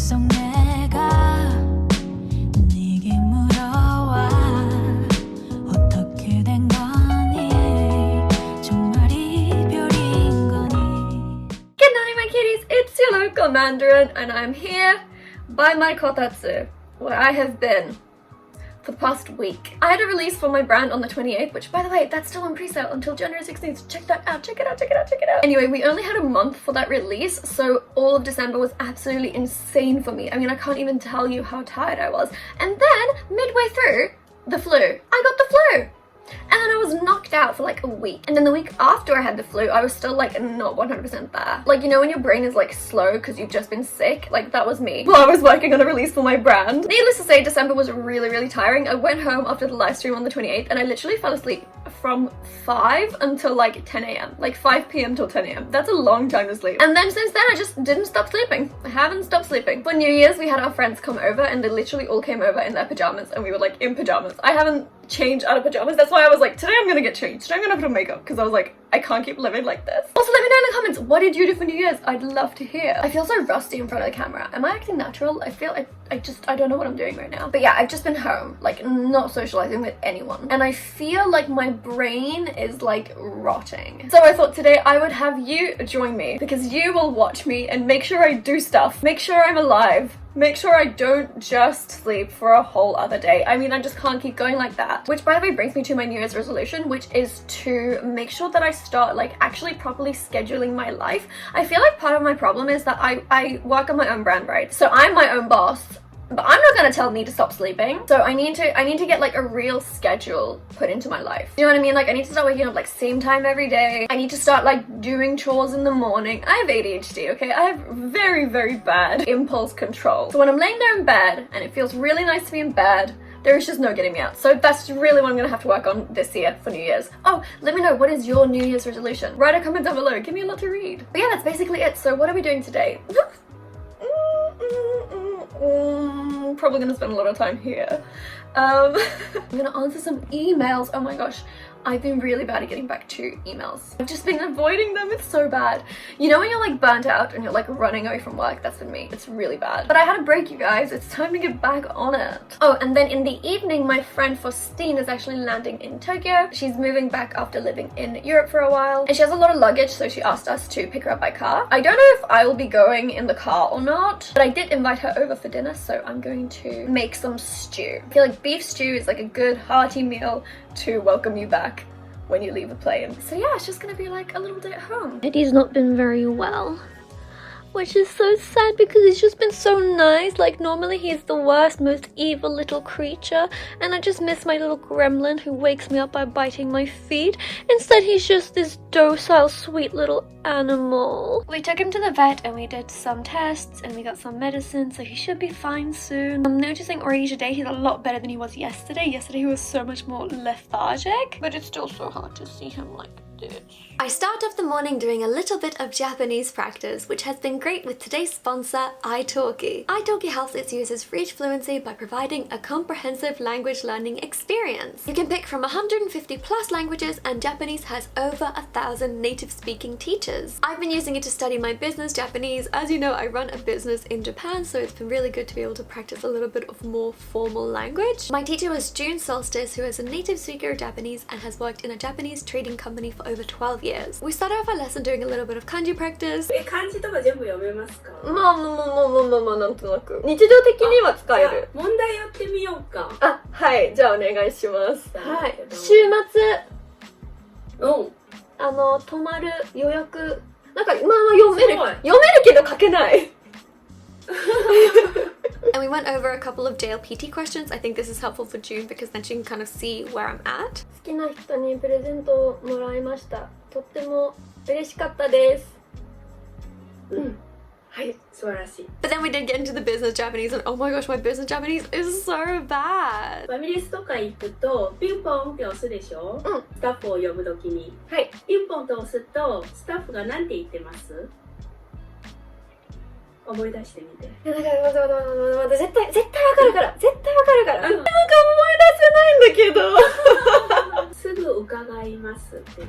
계속 내가 네게 물어와 어떻게 된 거니 정말 이별인 거니. Good night, my kitties, it's your local Mandarin and I'm here by my kotatsu, where I have been for the past week. I had a release for my brand on the 28th, which by the way, that's still on pre-sale until January 16th. Check that out, check it out, check it out, check it out. Anyway, we only had a month for that release, so all of December was absolutely insane for me. I mean, I can't even tell you how tired I was. And then, midway through, the flu. I got the flu! And then I was knocked out for like a week. And then the week after I had the flu, I was still like not 100% there. Like, you know when your brain is like slow because you've just been sick? Like, that was me while I was working on a release for my brand. Needless to say, December was really, really tiring. I went home after the live stream on the 28th and I literally fell asleep from 5 until like 10 a.m. Like 5 p.m. till 10 a.m. That's a long time to sleep. And then since then, I just didn't stop sleeping. I haven't stopped sleeping. For New Year's, we had our friends come over and they literally all came over in their pajamas and we were like in pajamas. I haven't changed out of pajamas. That's why I was like, today I'm gonna get changed. Today I'm gonna put on makeup because I was like, I can't keep living like this. Also, let me know in the comments, what did you do for New Year's? I'd love to hear. I feel so rusty in front of the camera. Am I acting natural? I feel I don't know what I'm doing right now. But yeah, I've just been home, like not socializing with anyone. And I feel like my brain is like rotting. So I thought today I would have you join me because you will watch me and make sure I do stuff. Make sure I'm alive. Make sure I don't just sleep for a whole other day. I mean, I just can't keep going like that. Which, by the way, brings me to my New Year's resolution, which is to make sure that I start like actually properly scheduling my life. I feel like part of my problem is that I work on my own brand, right? So I'm my own boss. But I'm not gonna tell me to stop sleeping. So I need to get like a real schedule put into my life. You know what I mean? Like I need to start waking up like same time every day. I need to start like doing chores in the morning. I have ADHD, okay? I have very, very bad impulse control. So when I'm laying there in bed and it feels really nice to be in bed, there is just no getting me out. So that's really what I'm gonna have to work on this year for New Year's. Oh, let me know, what is your New Year's resolution? Write a comment down below, give me a lot to read. But yeah, that's basically it. So what are we doing today? Probably gonna spend a lot of time here. I'm gonna answer some emails. Oh my gosh, I've been really bad at getting back to emails. I've just been avoiding them, it's so bad. You know when you're like burnt out and you're like running away from work? That's been me, it's really bad. But I had a break, you guys, it's time to get back on it. Oh, and then in the evening, my friend Faustine is actually landing in Tokyo. She's moving back after living in Europe for a while. And she has a lot of luggage, so she asked us to pick her up by car. I don't know if I will be going in the car or not, but I did invite her over for dinner, so I'm going to make some stew. I feel like beef stew is like a good hearty meal to welcome you back when you leave a plane. So yeah, it's just gonna be like a little day at home. Eddie's not been very well, which is so sad because he's just been so nice. Like normally he's the worst, most evil little creature, and I just miss my little gremlin who wakes me up by biting my feet. Instead he's just this docile, sweet little animal. We took him to the vet and we did some tests and we got some medicine, so he should be fine soon. I'm noticing already today he's a lot better than he was yesterday. Yesterday he was so much more lethargic, but it's still so hard to see him like this. I start off the morning doing a little bit of Japanese practice, which has been great with today's sponsor, italki. Italki helps its users reach fluency by providing a comprehensive language learning experience. You can pick from 150 plus languages, and Japanese has over 1,000 native speaking teachers. I've been using it to study my business Japanese. As you know, I run a business in Japan, so it's been really good to be able to practice a little bit of more formal language. My teacher was June Solstice, who is a native speaker of Japanese and has worked in a Japanese trading company for over 12 years. We started off our lesson doing a little bit of kanji practice. 漢字とか全部読めますか？まあなんとなく。日常的には使える。問題やってみようか。あ、はい、じゃあお願いします。はい。週末、泊まる予約、なんかまあ読めるけど書けない。And we went over a couple of JLPT questions. I think this is helpful for June because then she can kind of see where I'm at. 好きな人にプレゼントをもらいました。とっても嬉しかったです。はい、素晴らしい。 But then we did get into the business Japanese and oh my gosh, my business Japanese is so bad. ファミレスとか行くとピンポンって押すでしょ？スタッフを呼ぶときに。はい。ピンポンと押すとスタッフが何て言ってます？思い出してみて。いや、だから待って絶対わかるから。なんか思い出せないんだけど。すぐ伺いますっていう。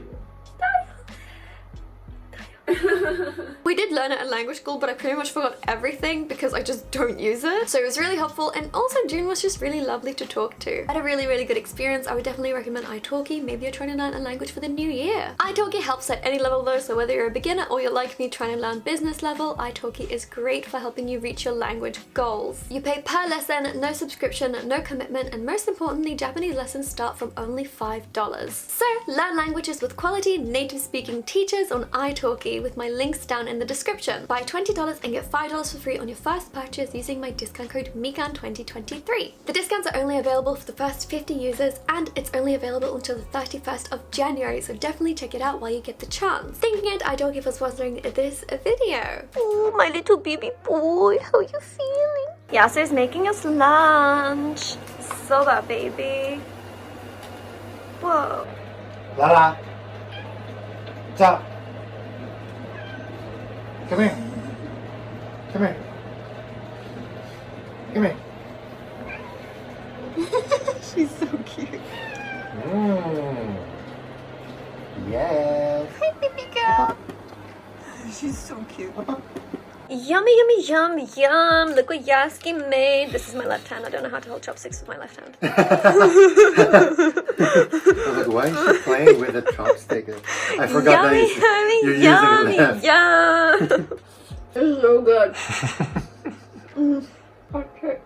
We did learn it at language school, but I pretty much forgot everything because I just don't use it. So it was really helpful, and also June was just really lovely to talk to. I had a really good experience. I would definitely recommend italki. Maybe you're trying to learn a language for the new year. Italki helps at any level though, so whether you're a beginner or you're like me trying to learn business level, italki is great for helping you reach your language goals. You pay per lesson, no subscription, no commitment, and most importantly, Japanese lessons start from only $5. So learn languages with quality, native speaking teachers on italki with my links down in the description. Buy $20 and get $5 for free on your first purchase using my discount code MIKAN2023. The discounts are only available for the first 50 users, and it's only available until the 31st of January, so definitely check it out while you get the chance. Thank you to italki for sponsoring this video. Oh, my little baby boy, how are you feeling? Yasu's making us lunch. Soba, baby. Whoa. Lala. Stop. Come here. Come here. Come here. She's so cute. Yes. Hi, baby girl. She's so cute. Yummy, yummy, yum, yum. Look what Yasuki made. This is my left hand. I don't know how to hold chopsticks with my left hand. I was like, why is she playing with a chopstick? I forgot Yummy, that you're yummy, using left. yum. This is so good. Okay.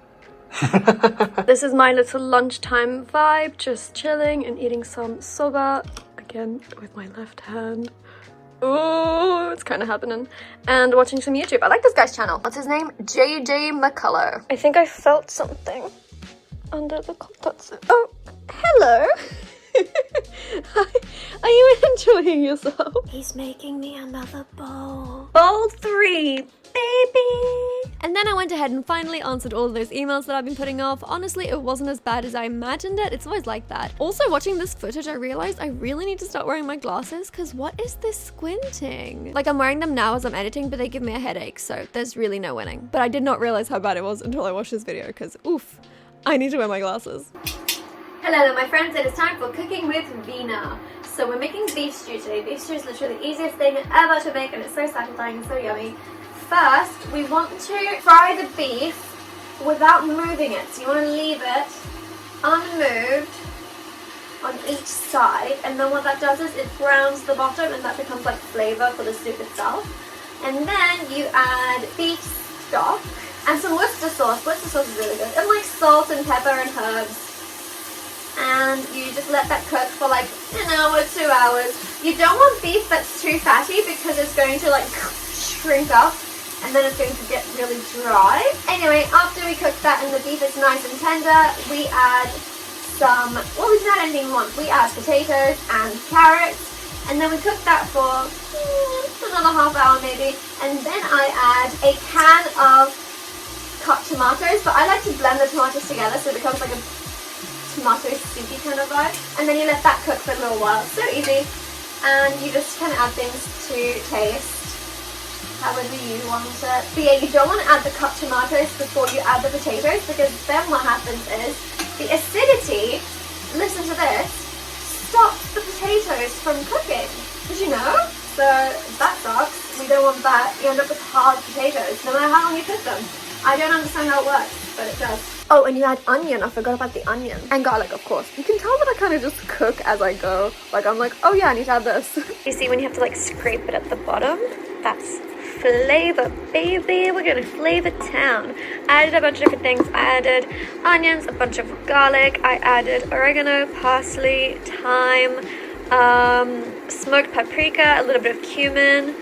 This is my little lunchtime vibe. Just chilling and eating some soba. Again, with my left hand. Oh, it's kind of happening. And watching some YouTube. I like this guy's channel. What's his name? JJ McCullough. I think I felt something under the kotatsu. Oh, hello. Hi. Are you enjoying yourself? He's making me another bowl. Bowl 3, baby. And then I went ahead and finally answered all of those emails that I've been putting off. Honestly, it wasn't as bad as I imagined it. It's always like that. Also, watching this footage, I realized I really need to start wearing my glasses, because what is this squinting? Like, I'm wearing them now as I'm editing, but they give me a headache, so there's really no winning. But I did not realize how bad it was until I watched this video, because oof, I need to wear my glasses. Hello there, my friends. It is time for cooking with Vina. So we're making beef stew today. Beef stew is literally the easiest thing ever to make, and it's so satisfying and so yummy. First, we want to fry the beef without moving it. So you want to leave it unmoved on each side, and then what that does is it browns the bottom, and that becomes like flavor for the soup itself. And then you add beef stock and some Worcester sauce. Worcester sauce is really good, and like salt and pepper and herbs. And you just let that cook for like an hour, 2 hours. You don't want beef that's too fatty, because it's going to like shrink up and then it's going to get really dry. Anyway, after we cook that and the beef is nice and tender, we add some, well, we can add anything we want. We add potatoes and carrots, and then we cook that for another half hour maybe. And then I add a can of cut tomatoes, but I like to blend the tomatoes together so it becomes like a tomato soupy kind of vibe. And then you let that cook for a little while. So easy. And you just kind of add things to taste however you want it. But yeah, you don't want to add the cut tomatoes before you add the potatoes, because then what happens is the acidity, listen to this, stops the potatoes from cooking. Did you know? So that sucks. We don't want that. You end up with hard potatoes no matter how long you cook them. I don't understand how it works, but it does. Oh, and you add onion. I forgot about the onion. And garlic, of course. You can tell that I kind of just cook as I go. Like, I'm like, oh yeah, I need to add this. You see when you have to like scrape it at the bottom? That's flavor, baby. We're gonna flavor town. I added a bunch of different things. I added onions, a bunch of garlic. I added oregano, parsley, thyme, smoked paprika, a little bit of cumin.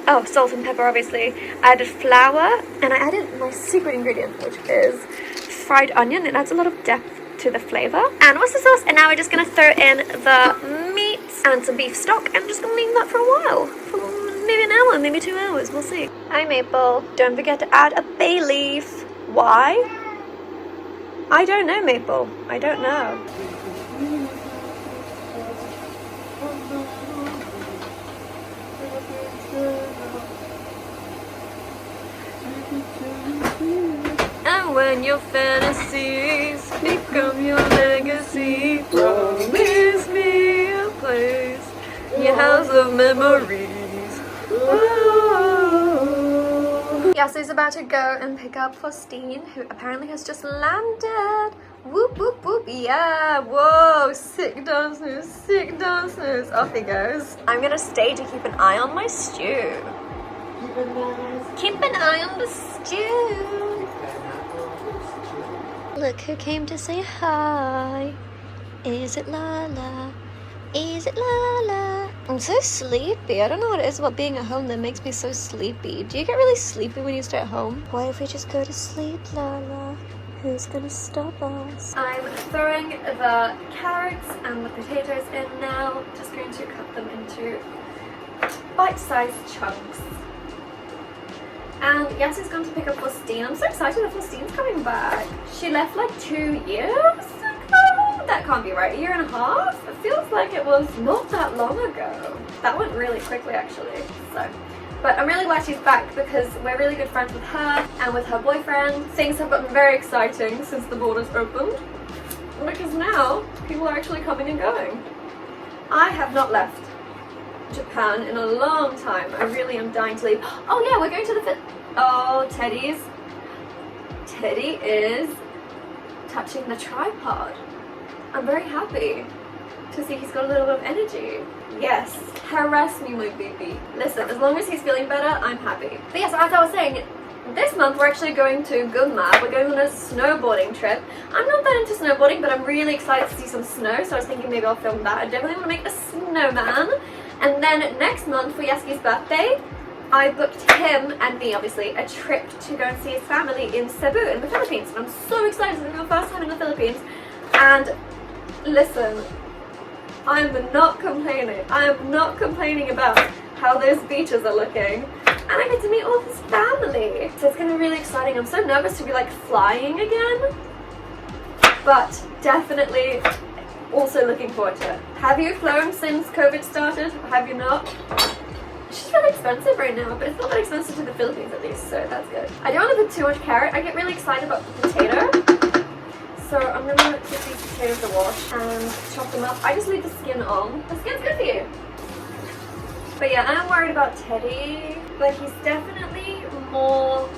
Oh, salt and pepper, obviously. I added flour, and I added my secret ingredient, which is fried onion. It adds a lot of depth to the flavor. And oyster sauce, and now we're just gonna throw in the meat and some beef stock, and just gonna leave that for a while. For maybe an hour, maybe 2 hours, we'll see. Hi, Maple. Don't forget to add a bay leaf. Why? I don't know, Maple. I don't know. And when your fantasies become your legacy, promise me a place, your house of memories. Yasu's about to go and pick up Faustine, who apparently has just landed. Whoop, whoop, whoop, yeah, whoa, sick dance moves, sick dance moves. Off he goes. I'm gonna stay to keep an eye on my stew. Keep an eye on the stew. Look who came to say hi. Is it Lala? Is it Lala? I'm so sleepy. I don't know what it is about being at home that makes me so sleepy. Do you get really sleepy when you stay at home? Why if we just go to sleep, Lala? Who's gonna stop us? I'm throwing the carrots and the potatoes in now. Just going to cut them into bite-sized chunks. And Yasu's going to pick up Faustine. I'm so excited that Faustine's coming back. She left like 2 years ago? That can't be right. 1.5 years? It feels like it was not that long ago. That went really quickly actually. But I'm really glad she's back because we're really good friends with her and with her boyfriend. Things have gotten very exciting since the borders opened because now people are actually coming and going. I have not left Japan in a long time. I really am dying to leave. Oh yeah, we're going to the oh, Teddy is touching the tripod. I'm very happy to see he's got a little bit of energy. Yes, harass me, my baby. Listen, as long as he's feeling better, I'm happy. But yes, as I was saying, this month we're actually going to Gunma. We're going on a snowboarding trip. I'm not that into snowboarding, but I'm really excited to see some snow, so I was thinking maybe I'll film that. I definitely want to make a snowman. And then next month for Yasuki's birthday, I booked him and me, obviously, a trip to go and see his family in Cebu in the Philippines. And I'm so excited. It's going to be my first time in the Philippines. And listen, I'm not complaining. I am not complaining about how those beaches are looking. And I get to meet all his family. So it's going to be really exciting. I'm so nervous to be like flying again. But definitely also looking forward to it. Have you flown since COVID started? Have you not? It's just really expensive right now, but it's not that expensive to the Philippines at least, so that's good. I don't want to put too much carrot. I get really excited about the potato. So I'm going to give these potatoes a wash and chop them up. I just leave the skin on. The skin's good for you. But yeah, I'm worried about Teddy, but he's definitely more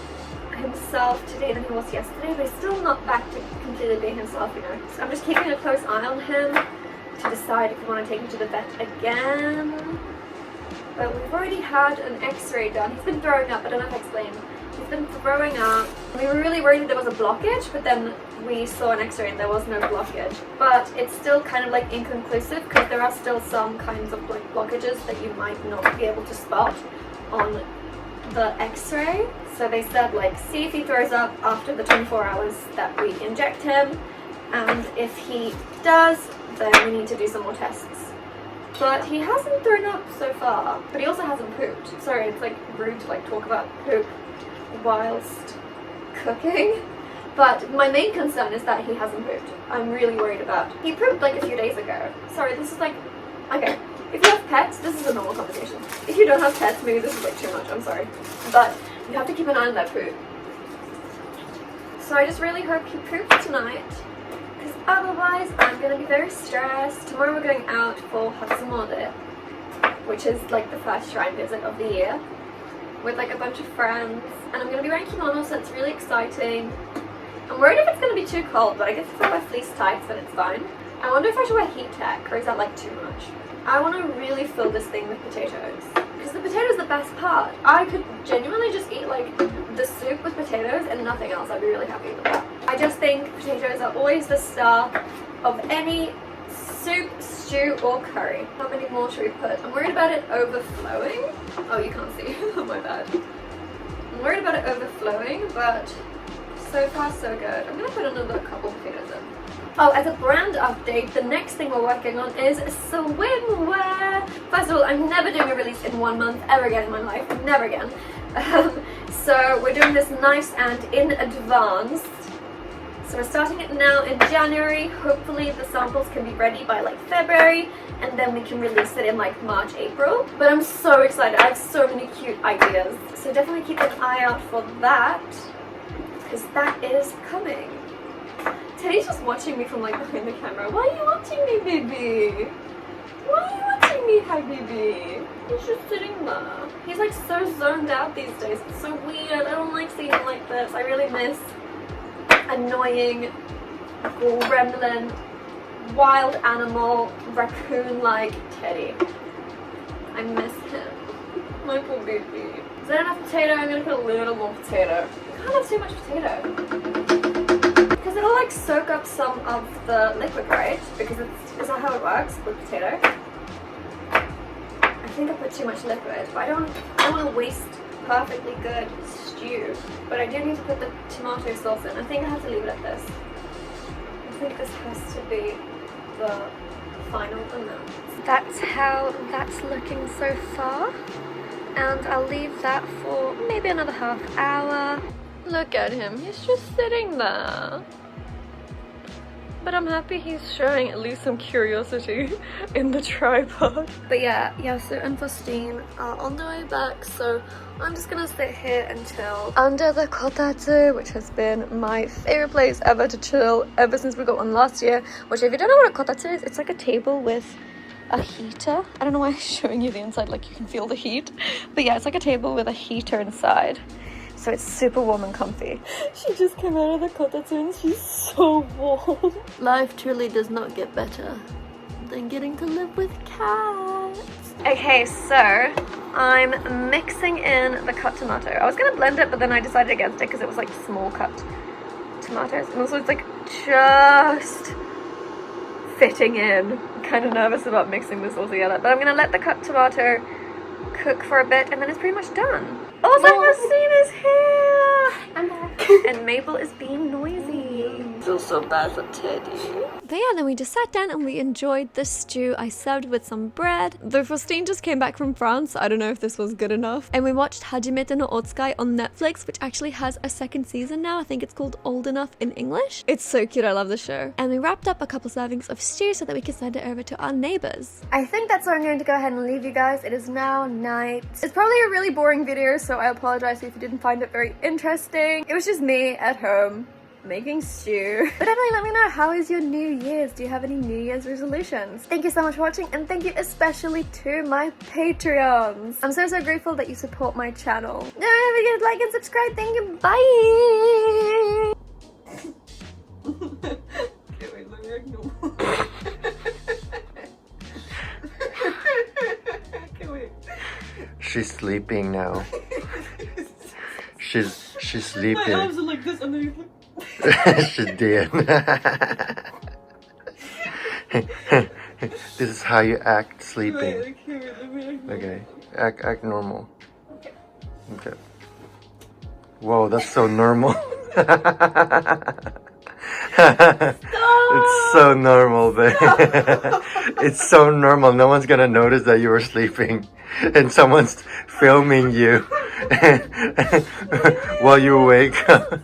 himself today than he was yesterday, but he's still not back to completely being himself, you know. So I'm just keeping a close eye on him to decide if we want to take him to the vet again. But we've already had an x-ray done. He's been throwing up, I don't know if I explained. He's been throwing up. We were really worried that there was a blockage, but then we saw an x-ray and there was no blockage. But it's still kind of like inconclusive because there are still some kinds of like blockages that you might not be able to spot on the x-ray. So they said like, see if he throws up after the 24 hours that we inject him, and if he does, then we need to do some more tests. But he hasn't thrown up so far, but he also hasn't pooped. Sorry, it's like rude to like talk about poop whilst cooking, but my main concern is that he hasn't pooped. I'm really worried about. He pooped like a few days ago. Sorry, this is like, okay, if you have pets, this is a normal conversation. If you don't have pets, maybe this is like too much, I'm sorry. But you have to keep an eye on that poop. So I just really hope he poops tonight, because otherwise I'm going to be very stressed. Tomorrow we're going out for Hatsumode, which is like the first shrine visit of the year, with like a bunch of friends, and I'm going to be wearing kimono, so it's really exciting. I'm worried if it's going to be too cold, but I guess if I wear fleece tights then it's fine. I wonder if I should wear heat tech, or is that like too much? I want to really fill this thing with potatoes, because the potato is the best part. I could genuinely just eat like the soup with potatoes and nothing else. I'd be really happy with that. I just think potatoes are always the star of any soup, stew or curry. How many more should we put? I'm worried about it overflowing. Oh, you can't see. Oh, my bad. I'm worried about it overflowing, but so far so good. I'm going to put another couple potatoes in. Oh, as a brand update, the next thing we're working on is swimwear. First of all, I'm never doing a release in 1 month ever again in my life. Never again. So we're doing this nice and in advance. So we're starting it now in January. Hopefully the samples can be ready by like February, and then we can release it in like March, April. But I'm so excited. I have so many cute ideas. So definitely keep an eye out for that, because that is coming. Teddy's just watching me from like behind the camera. Why are you watching me, baby? Why are you watching me, Habibi. He's just sitting there. He's like so zoned out these days. It's so weird. I don't like seeing him like this. I really miss annoying, gremlin, wild animal, raccoon-like Teddy. I miss him. My poor baby. Is that enough potato? I'm gonna put a little more potato. I can't have too much potato. Because it'll like soak up some of the liquid, right? Because is that how it works with potato? I think I put too much liquid, but I don't want to waste perfectly good stew. But I do need to put the tomato sauce in. I think I have to leave it at this. I think this has to be the final amount. That's how that's looking so far. And I'll leave that for maybe another half hour. Look at him, he's just sitting there. But I'm happy he's showing at least some curiosity in the tripod. But yeah, Yasu and Faustine are on their way back, so I'm just gonna sit here until under the kotatsu, which has been my favorite place ever to chill ever since we got one last year. Which, if you don't know what a kotatsu is, it's like a table with a heater. I don't know why I'm showing you the inside, like you can feel the heat. But yeah, it's like a table with a heater inside. So it's super warm and comfy. She just came out of the kotatsu and she's so warm. Life truly does not get better than getting to live with cats. Okay, so I'm mixing in the cut tomato. I was gonna blend it, but then I decided against it because it was like small cut tomatoes. And also it's like just fitting in. I'm kind of nervous about mixing this all together. But I'm gonna let the cut tomato cook for a bit and then it's pretty much done. Also, Faustine is here! I'm back. And Mabel is being noisy. I feel so bad for Teddy. But yeah, then we just sat down and we enjoyed the stew. I served with some bread. Though Faustine just came back from France, I don't know if this was good enough. And we watched Hajimete no Otsukai on Netflix, which actually has a second season now. I think it's called Old Enough in English. It's so cute, I love the show. And we wrapped up a couple servings of stew so that we could send it over to our neighbors. I think that's where I'm going to go ahead and leave you guys. It is now night. It's probably a really boring video, so I apologize if you didn't find it very interesting. It was just me at home making stew. But definitely let me know, how is your New Year's? Do you have any New Year's resolutions? Thank you so much for watching, and thank you especially to my Patreons. I'm so grateful that you support my channel. Don't forget to like and subscribe. Thank you. Bye. Okay, wait, let me ignore. Okay, wait. She's sleeping now. She's sleeping. My arms are like this and then She did. This is how you act sleeping. Okay, act normal. Okay. Whoa, that's so normal. It's so normal, babe. It's so normal. No one's gonna notice that you were sleeping and someone's filming you while you wake up.